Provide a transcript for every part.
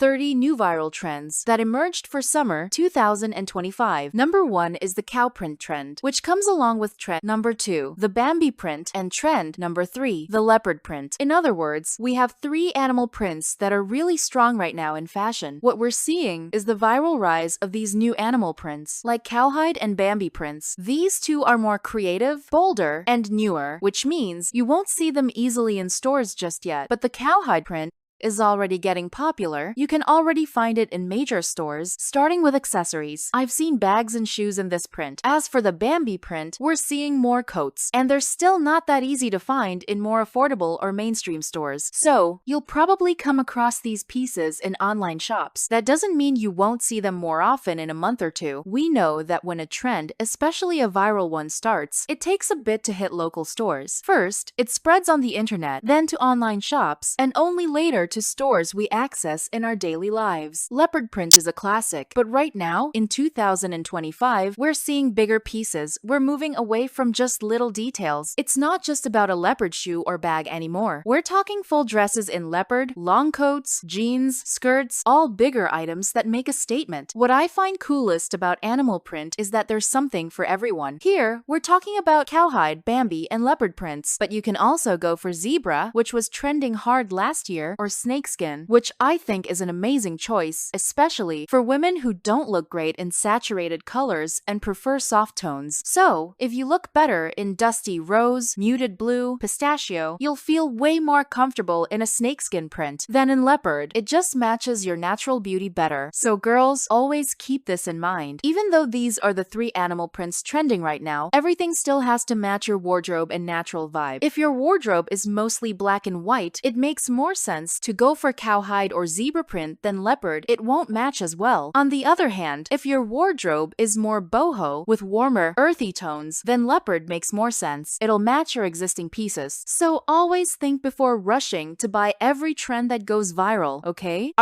30 new viral trends that emerged for summer 2025. Number 1 is the cow print trend, which comes along with trend number 2, the Bambi print, and trend number 3, the leopard print. In other words, we have 3 animal prints that are really strong right now in fashion. What we're seeing is the viral rise of these new animal prints, like cowhide and Bambi prints. These two are more creative, bolder, and newer, which means you won't see them easily in stores just yet. But the cowhide print is already getting popular. You can already find it in major stores, starting with accessories. I've seen bags and shoes in this print. As for the Bambi print, we're seeing more coats, and they're still not that easy to find in more affordable or mainstream stores. So, you'll probably come across these pieces in online shops. That doesn't mean you won't see them more often in a month or two. We know that when a trend, especially a viral one, starts, it takes a bit to hit local stores. First, it spreads on the internet, then to online shops, and only later to stores we access in our daily lives. Leopard print is a classic, but right now, in 2025, we're seeing bigger pieces. We're moving away from just little details. It's not just about a leopard shoe or bag anymore. We're talking full dresses in leopard, long coats, jeans, skirts, all bigger items that make a statement. What I find coolest about animal print is that there's something for everyone. Here, we're talking about cowhide, Bambi, and leopard prints, but you can also go for zebra, which was trending hard last year, or snakeskin, which I think is an amazing choice, especially for women who don't look great in saturated colors and prefer soft tones. So, if you look better in dusty rose, muted blue, pistachio, you'll feel way more comfortable in a snakeskin print than in leopard. It just matches your natural beauty better. So girls, always keep this in mind. Even though these are the 3 animal prints trending right now, everything still has to match your wardrobe and natural vibe. If your wardrobe is mostly black and white, it makes more sense to go for cowhide or zebra print than leopard. It won't match as well. On the other hand, if your wardrobe is more boho with warmer, earthy tones, then leopard makes more sense. It'll match your existing pieces. So always think before rushing to buy every trend that goes viral, okay?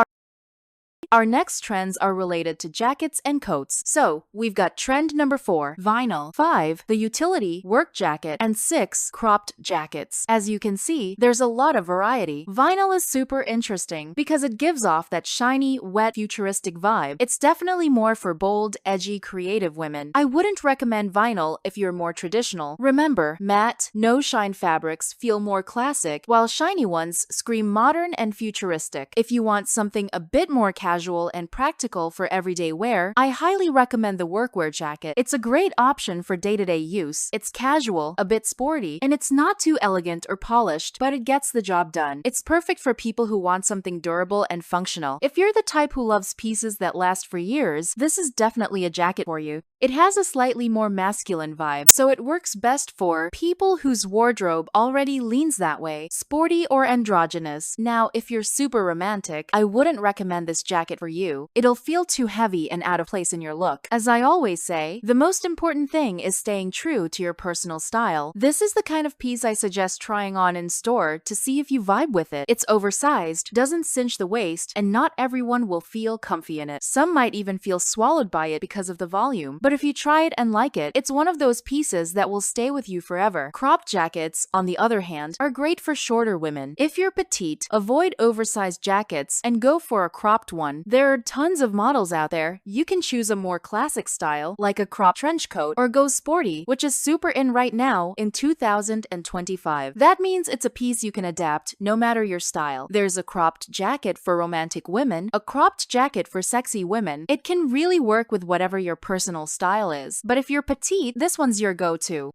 Our next trends are related to jackets and coats. So, we've got trend number 4, vinyl, 5, the utility work jacket, and 6, cropped jackets. As you can see, there's a lot of variety. Vinyl is super interesting because it gives off that shiny, wet, futuristic vibe. It's definitely more for bold, edgy, creative women. I wouldn't recommend vinyl if you're more traditional. Remember, matte, no-shine fabrics feel more classic, while shiny ones scream modern and futuristic. If you want something a bit more casual and practical for everyday wear, I highly recommend the workwear jacket. It's a great option for day-to-day use. It's casual, a bit sporty, and it's not too elegant or polished, but it gets the job done. It's perfect for people who want something durable and functional. If you're the type who loves pieces that last for years, this is definitely a jacket for you. It has a slightly more masculine vibe, so it works best for people whose wardrobe already leans that way, sporty or androgynous. Now, if you're super romantic, I wouldn't recommend this jacket for you. It'll feel too heavy and out of place in your look. As I always say, the most important thing is staying true to your personal style. This is the kind of piece I suggest trying on in store to see if you vibe with it. It's oversized, doesn't cinch the waist, and not everyone will feel comfy in it. Some might even feel swallowed by it because of the volume. But if you try it and like it, it's one of those pieces that will stay with you forever. Cropped jackets, on the other hand, are great for shorter women. If you're petite, avoid oversized jackets and go for a cropped one. There are tons of models out there. You can choose a more classic style, like a cropped trench coat, or go sporty, which is super in right now in 2025. That means it's a piece you can adapt no matter your style. There's a cropped jacket for romantic women, a cropped jacket for sexy women. It can really work with whatever your personal style is. But if you're petite, this one's your go-to.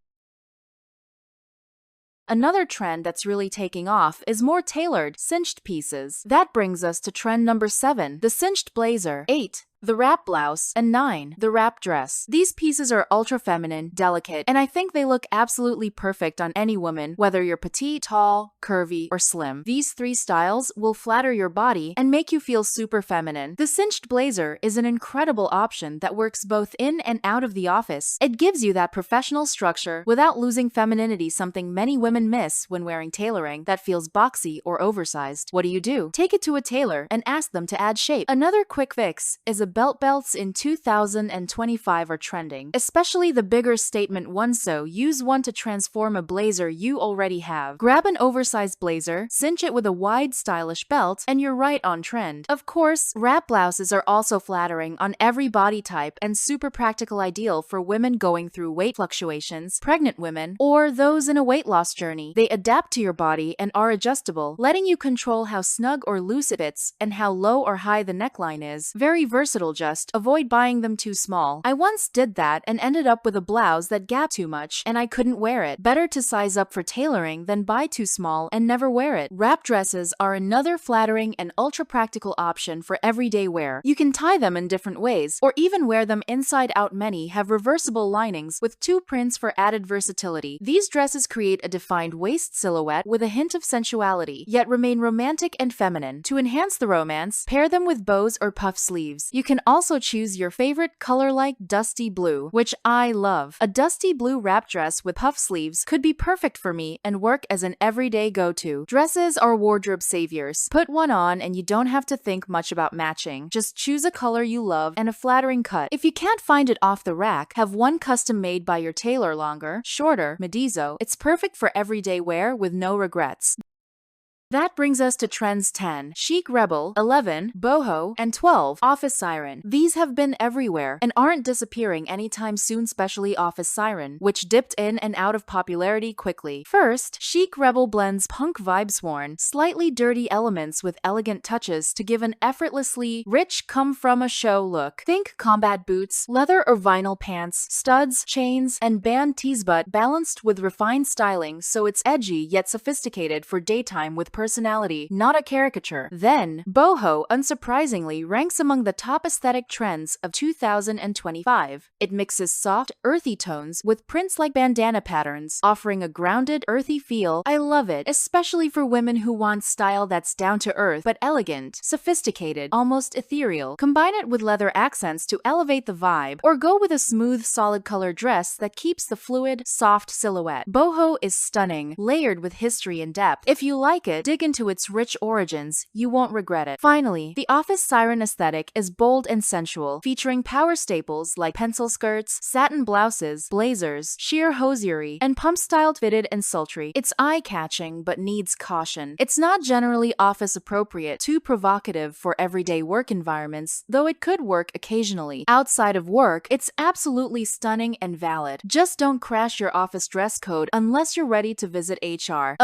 Another trend that's really taking off is more tailored, cinched pieces. That brings us to trend number 7, the cinched blazer, 8, the wrap blouse, and 9, the wrap dress. These pieces are ultra feminine, delicate, and I think they look absolutely perfect on any woman, whether you're petite, tall, curvy, or slim. These 3 styles will flatter your body and make you feel super feminine. The cinched blazer is an incredible option that works both in and out of the office. It gives you that professional structure without losing femininity, something many women miss when wearing tailoring that feels boxy or oversized. What do? Take it to a tailor and ask them to add shape. Another quick fix is a belt belts in 2025 are trending, especially the bigger statement ones, so use one to transform a blazer you already have. Grab an oversized blazer, cinch it with a wide, stylish belt, and you're right on trend. Of course, wrap blouses are also flattering on every body type and super practical, ideal for women going through weight fluctuations, pregnant women, or those in a weight loss journey. They adapt to your body and are adjustable, letting you control how snug or loose it fits and how low or high the neckline is. Very versatile, just avoid buying them too small. I once did that and ended up with a blouse that gapped too much and I couldn't wear it. Better to size up for tailoring than buy too small and never wear it. Wrap dresses are another flattering and ultra practical option for everyday wear. You can tie them in different ways or even wear them inside out. Many have reversible linings with two prints for added versatility. These dresses create a defined waist silhouette with a hint of sensuality, yet remain romantic and feminine. To enhance the romance, pair them with bows or puff sleeves. You can also choose your favorite color like dusty blue, which I love. A dusty blue wrap dress with puff sleeves could be perfect for me and work as an everyday go-to. Dresses are wardrobe saviors. Put one on and you don't have to think much about matching. Just choose a color you love and a flattering cut. If you can't find it off the rack, have one custom made by your tailor, longer, shorter, medizo. It's perfect for everyday wear with no regrets. That brings us to trends 10, chic rebel, 11, boho, and 12, office siren. These have been everywhere and aren't disappearing anytime soon, especially office siren, which dipped in and out of popularity quickly. First, chic rebel blends punk vibes, worn, slightly dirty elements with elegant touches to give an effortlessly rich come from a show look. Think combat boots, leather or vinyl pants, studs, chains, and band tees, but balanced with refined styling so it's edgy yet sophisticated for daytime with personality, not a caricature. Then, boho, unsurprisingly, ranks among the top aesthetic trends of 2025. It mixes soft, earthy tones with prints like bandana patterns, offering a grounded, earthy feel. I love it, especially for women who want style that's down to earth but elegant, sophisticated, almost ethereal. Combine it with leather accents to elevate the vibe, or go with a smooth, solid color dress that keeps the fluid, soft silhouette. Boho is stunning, layered with history and depth. If you like it, dig into its rich origins, you won't regret it. Finally, the office siren aesthetic is bold and sensual, featuring power staples like pencil skirts, satin blouses, blazers, sheer hosiery, and pump-styled, fitted and sultry. It's eye-catching but needs caution. It's not generally office appropriate, too provocative for everyday work environments, though it could work occasionally. Outside of work, it's absolutely stunning and valid. Just don't crash your office dress code unless you're ready to visit HR.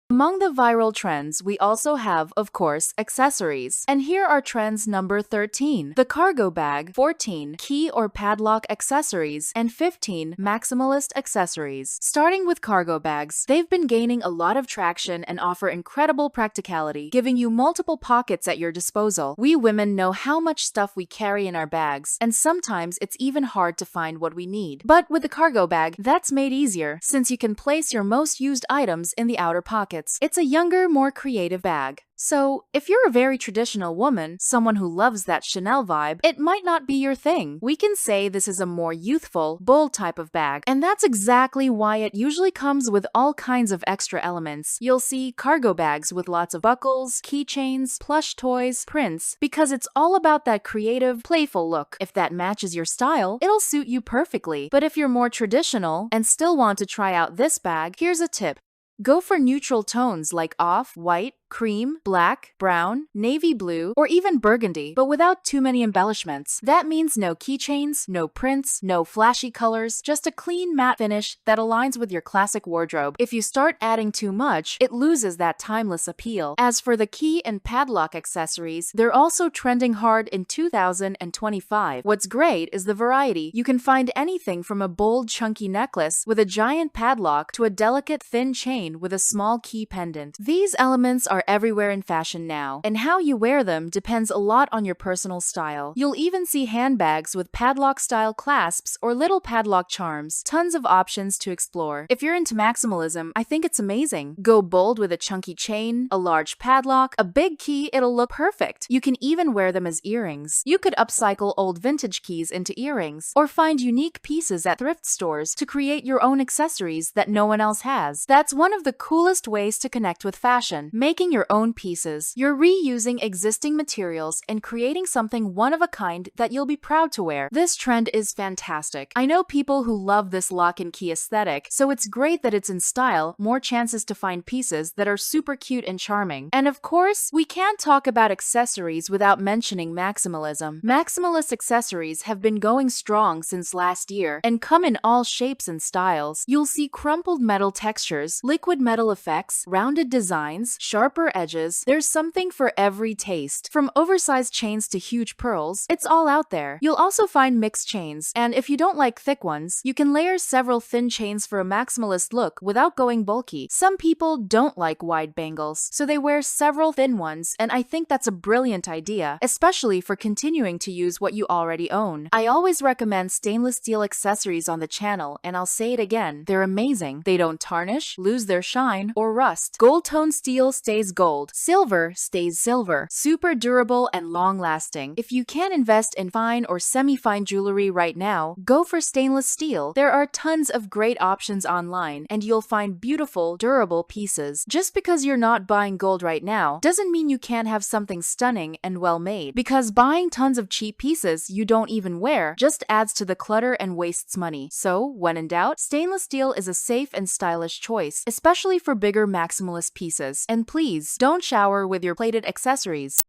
Among the viral trends, we also have, of course, accessories. And here are trends number 13, the cargo bag, 14, key or padlock accessories, and 15, maximalist accessories. Starting with cargo bags, they've been gaining a lot of traction and offer incredible practicality, giving you multiple pockets at your disposal. We women know how much stuff we carry in our bags, and sometimes it's even hard to find what we need. But with the cargo bag, that's made easier, since you can place your most used items in the outer pockets. It's a younger, more creative bag. So, if you're a very traditional woman, someone who loves that Chanel vibe, it might not be your thing. We can say this is a more youthful, bold type of bag, and that's exactly why it usually comes with all kinds of extra elements. You'll see cargo bags with lots of buckles, keychains, plush toys, prints, because it's all about that creative, playful look. If that matches your style, it'll suit you perfectly. But if you're more traditional and still want to try out this bag, here's a tip. Go for neutral tones like off-white, cream, black, brown, navy blue, or even burgundy, but without too many embellishments. That means no keychains, no prints, no flashy colors, just a clean matte finish that aligns with your classic wardrobe. If you start adding too much, it loses that timeless appeal. As for the key and padlock accessories, they're also trending hard in 2025. What's great is the variety. You can find anything from a bold, chunky necklace with a giant padlock to a delicate, thin chain with a small key pendant. These elements are everywhere in fashion now, and how you wear them depends a lot on your personal style. You'll even see handbags with padlock-style clasps or little padlock charms. Tons of options to explore. If you're into maximalism, I think it's amazing. Go bold with a chunky chain, a large padlock, a big key, it'll look perfect. You can even wear them as earrings. You could upcycle old vintage keys into earrings, or find unique pieces at thrift stores to create your own accessories that no one else has. That's one of the coolest ways to connect with fashion, making making your own pieces. You're reusing existing materials and creating something one of a kind that you'll be proud to wear. This trend is fantastic. I know people who love this lock and key aesthetic, so it's great that it's in style, more chances to find pieces that are super cute and charming. And of course, we can't talk about accessories without mentioning maximalism. Maximalist accessories have been going strong since last year and come in all shapes and styles. You'll see crumpled metal textures, liquid metal effects, rounded designs, sharper edges. There's something for every taste. From oversized chains to huge pearls, it's all out there. You'll also find mixed chains, and if you don't like thick ones, you can layer several thin chains for a maximalist look without going bulky. Some people don't like wide bangles, so they wear several thin ones, and I think that's a brilliant idea, especially for continuing to use what you already own. I always recommend stainless steel accessories on the channel, and I'll say it again, they're amazing. They don't tarnish, lose their shine, or rust. Gold-toned steel stays gold. Silver stays silver. Super durable and long-lasting. If you can't invest in fine or semi-fine jewelry right now, go for stainless steel. There are tons of great options online, and you'll find beautiful, durable pieces. Just because you're not buying gold right now doesn't mean you can't have something stunning and well-made, because buying tons of cheap pieces you don't even wear just adds to the clutter and wastes money. So, when in doubt, stainless steel is a safe and stylish choice, especially for bigger maximalist pieces. And please, don't shower with your plated accessories.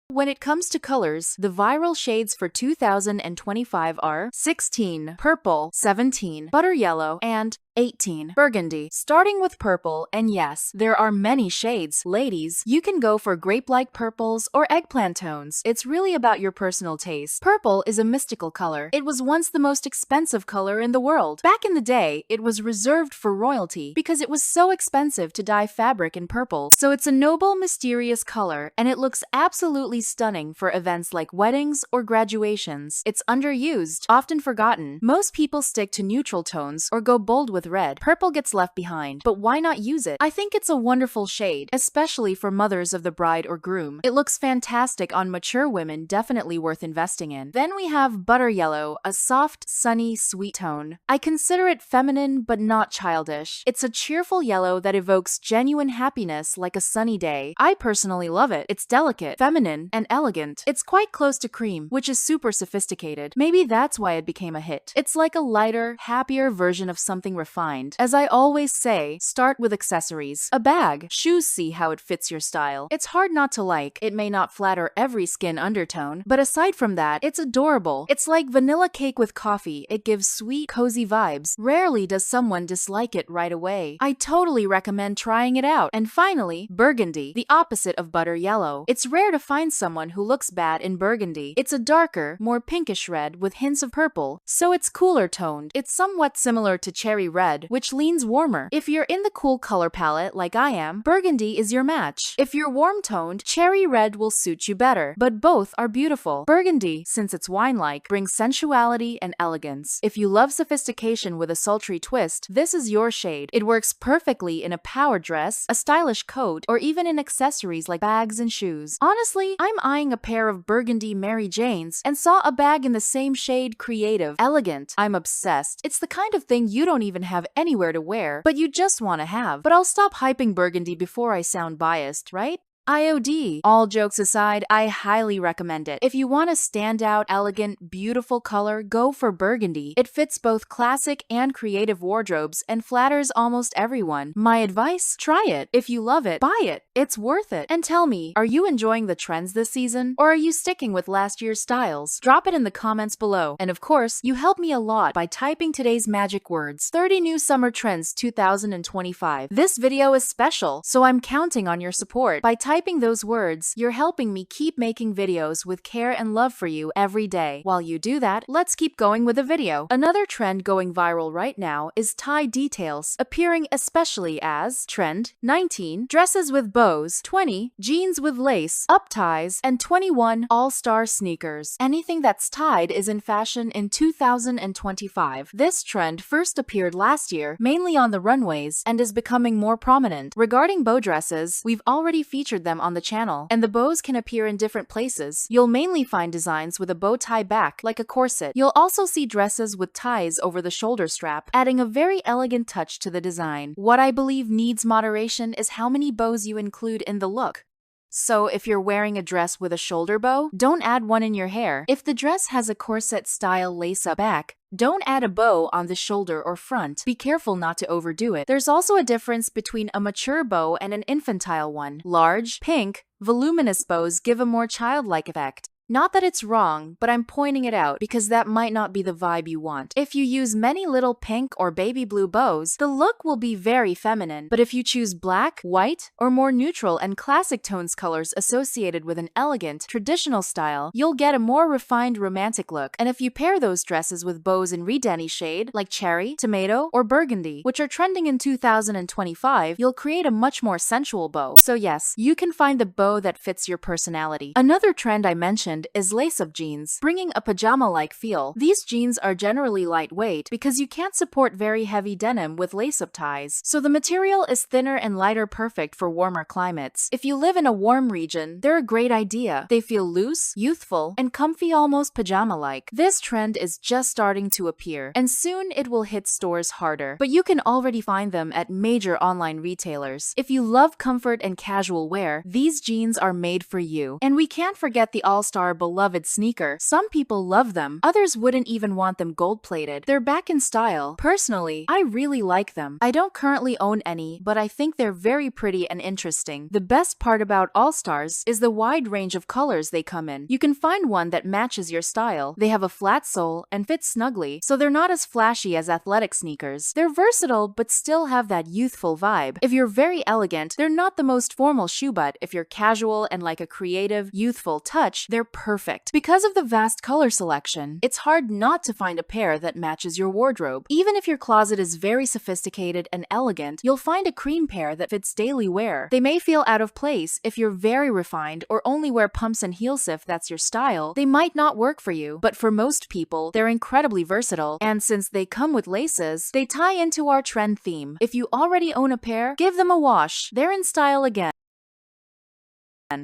When it comes to colors, the viral shades for 2025 are 16 purple, 17 butter yellow, and 18 burgundy. Starting with purple, and yes, there are many shades. Ladies, you can go for grape-like purples or eggplant tones. It's really about your personal taste. Purple is a mystical color. It was once the most expensive color in the world. Back in the day, it was reserved for royalty because it was so expensive to dye fabric in purple. So it's a noble, mysterious color, and it looks absolutely stunning for events like weddings or graduations. It's underused, often forgotten. Most people stick to neutral tones or go bold with red. Purple gets left behind, but why not use it? I think it's a wonderful shade, especially for mothers of the bride or groom. It looks fantastic on mature women, definitely worth investing in. Then we have butter yellow, a soft, sunny, sweet tone. I consider it feminine, but not childish. It's a cheerful yellow that evokes genuine happiness like a sunny day. I personally love it. It's delicate, feminine, and elegant. It's quite close to cream, which is super sophisticated. Maybe that's why it became a hit. It's like a lighter, happier version of something refined. As I always say, start with accessories. A bag. Shoes, see how it fits your style. It's hard not to like. It may not flatter every skin undertone, but aside from that, it's adorable. It's like vanilla cake with coffee. It gives sweet, cozy vibes. Rarely does someone dislike it right away. I totally recommend trying it out. And finally, burgundy, the opposite of butter yellow. It's rare to find someone who looks bad in burgundy. It's a darker, more pinkish red with hints of purple, so it's cooler toned. It's somewhat similar to cherry red, which leans warmer. If you're in the cool color palette like I am, burgundy is your match. If you're warm-toned, cherry red will suit you better, but both are beautiful. Burgundy, since it's wine-like, brings sensuality and elegance. If you love sophistication with a sultry twist, this is your shade. It works perfectly in a power dress, a stylish coat, or even in accessories like bags and shoes. Honestly, I'm eyeing a pair of burgundy Mary Janes and saw a bag in the same shade, creative, elegant. I'm obsessed. It's the kind of thing you don't even have anywhere to wear, but you just want to have. But I'll stop hyping burgundy before I sound biased, right? IOD. All jokes aside, I highly recommend it. If you want a standout, elegant, beautiful color, go for burgundy. It fits both classic and creative wardrobes and flatters almost everyone. My advice? Try it. If you love it, buy it. It's worth it. And tell me, are you enjoying the trends this season? Or are you sticking with last year's styles? Drop it in the comments below. And of course, you help me a lot by typing today's magic words: 30 new summer trends 2025. This video is special, so I'm counting on your support. By typing those words, you're helping me keep making videos with care and love for you every day. While you do that, let's keep going with the video. Another trend going viral right now is tie details, appearing especially as Trend 19, dresses with bow bows, 20, jeans with lace, up ties, and 21, all-star sneakers. Anything that's tied is in fashion in 2025. This trend first appeared last year, mainly on the runways, and is becoming more prominent. Regarding bow dresses, we've already featured them on the channel, and the bows can appear in different places. You'll mainly find designs with a bow tie back, like a corset. You'll also see dresses with ties over the shoulder strap, adding a very elegant touch to the design. What I believe needs moderation is how many bows you include in the look. So if you're wearing a dress with a shoulder bow, don't add one in your hair. If the dress has a corset-style lace-up back, don't add a bow on the shoulder or front. Be careful not to overdo it. There's also a difference between a mature bow and an infantile one. Large, pink, voluminous bows give a more childlike effect. Not that it's wrong, but I'm pointing it out because that might not be the vibe you want. If you use many little pink or baby blue bows, the look will be very feminine. But if you choose black, white, or more neutral and classic tones colors associated with an elegant, traditional style, you'll get a more refined romantic look. And if you pair those dresses with bows in red any shade, like cherry, tomato, or burgundy, which are trending in 2025, you'll create a much more sensual bow. So yes, you can find the bow that fits your personality. Another trend I mentioned is lace-up jeans, bringing a pajama-like feel. These jeans are generally lightweight because you can't support very heavy denim with lace-up ties, so the material is thinner and lighter, perfect for warmer climates. If you live in a warm region, they're a great idea. They feel loose, youthful, and comfy, almost pajama-like. This trend is just starting to appear, and soon it will hit stores harder, but you can already find them at major online retailers. If you love comfort and casual wear, these jeans are made for you. And we can't forget the all-star beloved sneaker. Some people love them, others wouldn't even want them gold-plated. They're back in style. Personally, I really like them. I don't currently own any, but I think they're very pretty and interesting. The best part about all-stars is the wide range of colors they come in. You can find one that matches your style. They have a flat sole and fit snugly, so they're not as flashy as athletic sneakers. They're versatile, but still have that youthful vibe. If you're very elegant, they're not the most formal shoe, but if you're casual and like a creative, youthful touch, they're perfect. Because of the vast color selection, it's hard not to find a pair that matches your wardrobe. Even if your closet is very sophisticated and elegant, you'll find a cream pair that fits daily wear. They may feel out of place if you're very refined or only wear pumps and heels. If that's your style, they might not work for you, but for most people, they're incredibly versatile, and since they come with laces, they tie into our trend theme. If you already own a pair, give them a wash. They're in style again.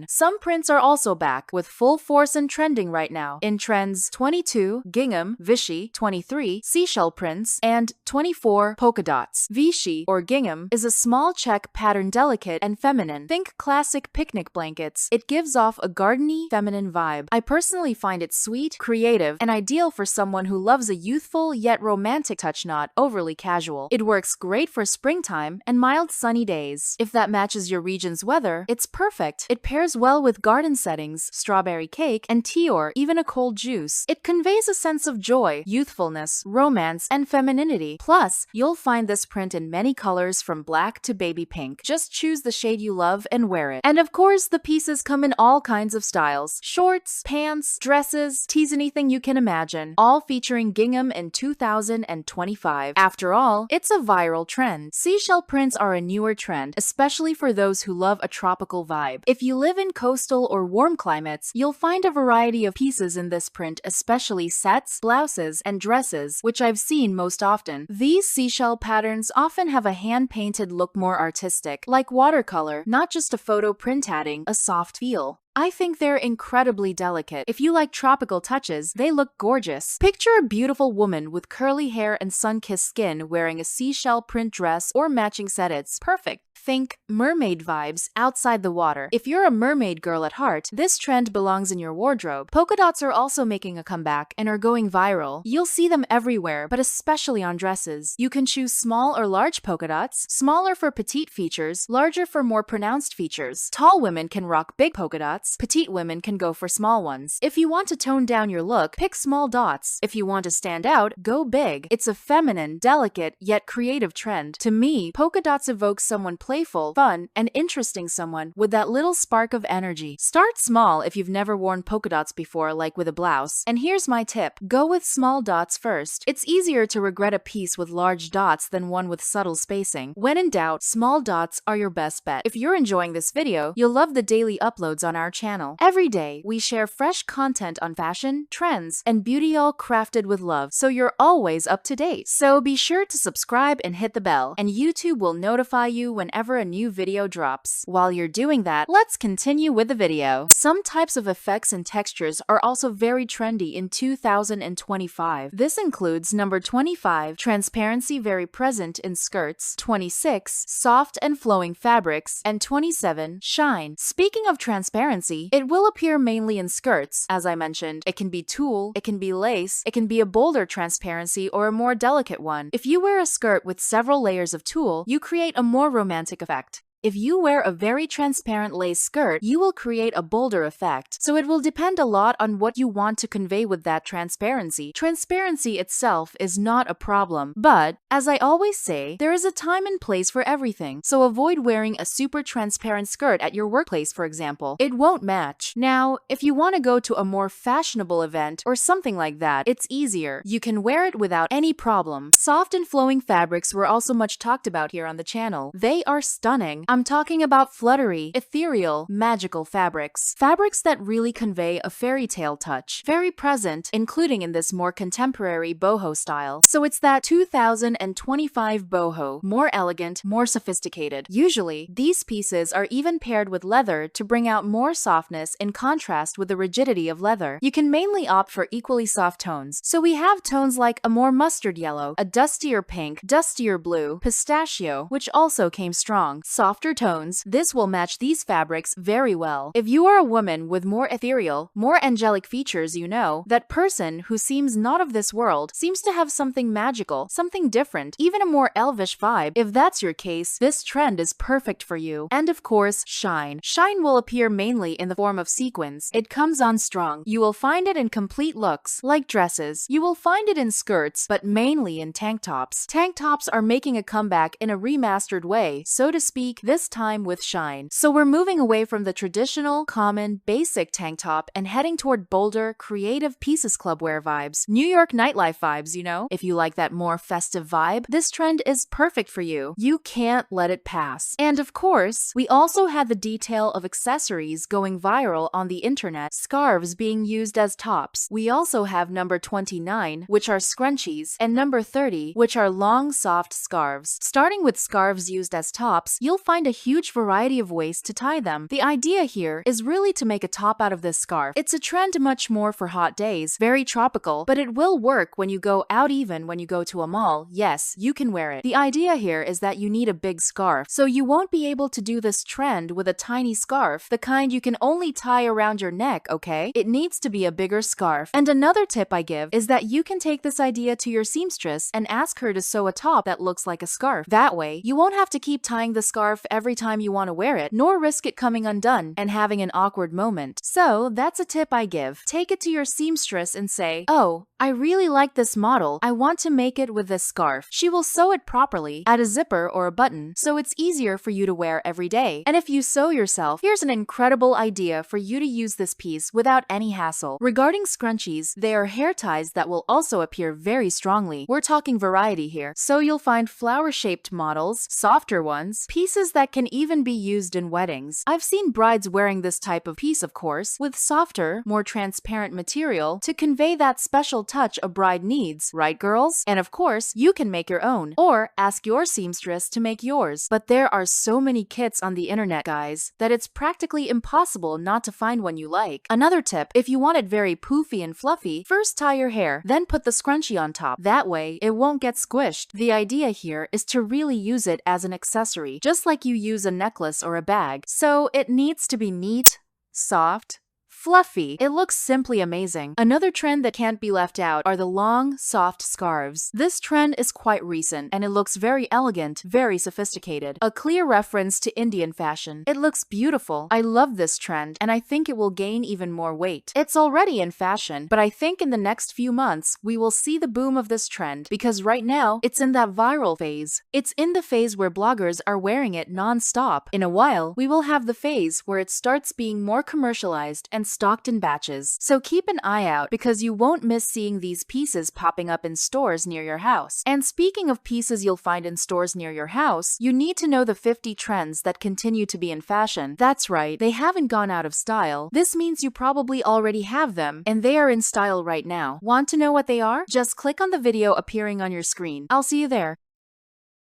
Some prints are also back with full force and trending right now. In trends 22, gingham, Vichy, 23, seashell prints, and 24, polka dots. Vichy, or gingham, is a small check pattern, delicate and feminine. Think classic picnic blankets. It gives off a gardeny, feminine vibe. I personally find it sweet, creative, and ideal for someone who loves a youthful yet romantic touch, not overly casual. It works great for springtime and mild sunny days. If that matches your region's weather, it's perfect. It pairs well with garden settings, strawberry cake, and tea, or even a cold juice. It conveys a sense of joy, youthfulness, romance, and femininity. Plus, you'll find this print in many colors from black to baby pink. Just choose the shade you love and wear it. And of course, the pieces come in all kinds of styles: shorts, pants, dresses, tees, anything you can imagine, all featuring gingham in 2025. After all, it's a viral trend. Seashell prints are a newer trend, especially for those who love a tropical vibe. If you live in coastal or warm climates, you'll find a variety of pieces in this print, especially sets, blouses, and dresses, which I've seen most often. These seashell patterns often have a hand-painted look, more artistic, like watercolor, not just a photo print, adding a soft feel. I think they're incredibly delicate. If you like tropical touches, they look gorgeous. Picture a beautiful woman with curly hair and sun-kissed skin wearing a seashell print dress or matching set. It's perfect. Think mermaid vibes outside the water. If you're a mermaid girl at heart, this trend belongs in your wardrobe. Polka dots are also making a comeback and are going viral. You'll see them everywhere, but especially on dresses. You can choose small or large polka dots, smaller for petite features, larger for more pronounced features. Tall women can rock big polka dots, petite women can go for small ones. If you want to tone down your look, pick small dots. If you want to stand out, go big. It's a feminine, delicate, yet creative trend. To me, polka dots evoke someone playful, fun, and interesting someone with that little spark of energy. Start small if you've never worn polka dots before, like with a blouse. And here's my tip. Go with small dots first. It's easier to regret a piece with large dots than one with subtle spacing. When in doubt, small dots are your best bet. If you're enjoying this video, you'll love the daily uploads on our channel. Every day, we share fresh content on fashion, trends, and beauty, all crafted with love, so you're always up to date. So be sure to subscribe and hit the bell, and YouTube will notify you whenever a new video drops. While you're doing that, let's continue with the video. Some types of effects and textures are also very trendy in 2025. This includes number 25, transparency very present in skirts, 26, soft and flowing fabrics, and 27, shine. Speaking of transparency, it will appear mainly in skirts. As I mentioned, it can be tulle, it can be lace, it can be a bolder transparency or a more delicate one. If you wear a skirt with several layers of tulle, you create a more romantic effect. If you wear a very transparent lace skirt, you will create a bolder effect. So it will depend a lot on what you want to convey with that transparency. Transparency itself is not a problem, but as I always say, there is a time and place for everything. So avoid wearing a super transparent skirt at your workplace, for example. It won't match. Now, if you want to go to a more fashionable event or something like that, it's easier. You can wear it without any problem. Soft and flowing fabrics were also much talked about here on the channel. They are stunning. I'm talking about fluttery, ethereal, magical fabrics. Fabrics that really convey a fairy tale touch. Very present, including in this more contemporary boho style. So it's that 2025 boho. More elegant, more sophisticated. Usually, these pieces are even paired with leather to bring out more softness in contrast with the rigidity of leather. You can mainly opt for equally soft tones. So we have tones like a more mustard yellow, a dustier pink, dustier blue, pistachio, which also came strong. Softer tones, this will match these fabrics very well. If you are a woman with more ethereal, more angelic features, you know, that person who seems not of this world, seems to have something magical, something different, even a more elvish vibe. If that's your case, this trend is perfect for you. And of course, shine. Shine will appear mainly in the form of sequins. It comes on strong. You will find it in complete looks, like dresses. You will find it in skirts, but mainly in tank tops. Tank tops are making a comeback in a remastered way, so to speak, this time with shine. So we're moving away from the traditional, common, basic tank top and heading toward bolder, creative pieces club wear vibes. New York nightlife vibes, you know? If you like that more festive vibe, this trend is perfect for you. You can't let it pass. And of course, we also had the detail of accessories going viral on the internet, scarves being used as tops. We also have number 29, which are scrunchies, and number 30, which are long, soft scarves. Starting with scarves used as tops, you'll find a huge variety of ways to tie them. The idea here is really to make a top out of this scarf. It's a trend much more for hot days, very tropical, but it will work when you go out, even when you go to a mall. Yes, you can wear it. The idea here is that you need a big scarf, so you won't be able to do this trend with a tiny scarf, the kind you can only tie around your neck, okay? It needs to be a bigger scarf. And another tip I give is that you can take this idea to your seamstress and ask her to sew a top that looks like a scarf. That way, you won't have to keep tying the scarf every time you want to wear it, nor risk it coming undone and having an awkward moment. So that's a tip I give. Take it to your seamstress and say, "Oh, I really like this model. I want to make it with this scarf." She will sew it properly, add a zipper or a button, so it's easier for you to wear every day. And if you sew yourself, here's an incredible idea for you to use this piece without any hassle. Regarding scrunchies, they are hair ties that will also appear very strongly. We're talking variety here. So you'll find flower-shaped models, softer ones, pieces that can even be used in weddings. I've seen brides wearing this type of piece, of course, with softer, more transparent material to convey that special touch a bride needs, right girls? And of course, you can make your own, or ask your seamstress to make yours. But there are so many kits on the internet, guys, that it's practically impossible not to find one you like. Another tip, if you want it very poofy and fluffy, first tie your hair, then put the scrunchie on top. That way, it won't get squished. The idea here is to really use it as an accessory, just like you use a necklace or a bag. So it needs to be neat, soft, fluffy. It looks simply amazing. Another trend that can't be left out are the long, soft scarves. This trend is quite recent and it looks very elegant, very sophisticated. A clear reference to Indian fashion. It looks beautiful. I love this trend and I think it will gain even more weight. It's already in fashion, but I think in the next few months we will see the boom of this trend because right now it's in that viral phase. It's in the phase where bloggers are wearing it non-stop. In a while, we will have the phase where it starts being more commercialized and stocked in batches. So keep an eye out because you won't miss seeing these pieces popping up in stores near your house. And speaking of pieces you'll find in stores near your house, you need to know the 50 trends that continue to be in fashion. That's right, they haven't gone out of style. This means you probably already have them and they are in style right now. Want to know what they are? Just click on the video appearing on your screen. I'll see you there.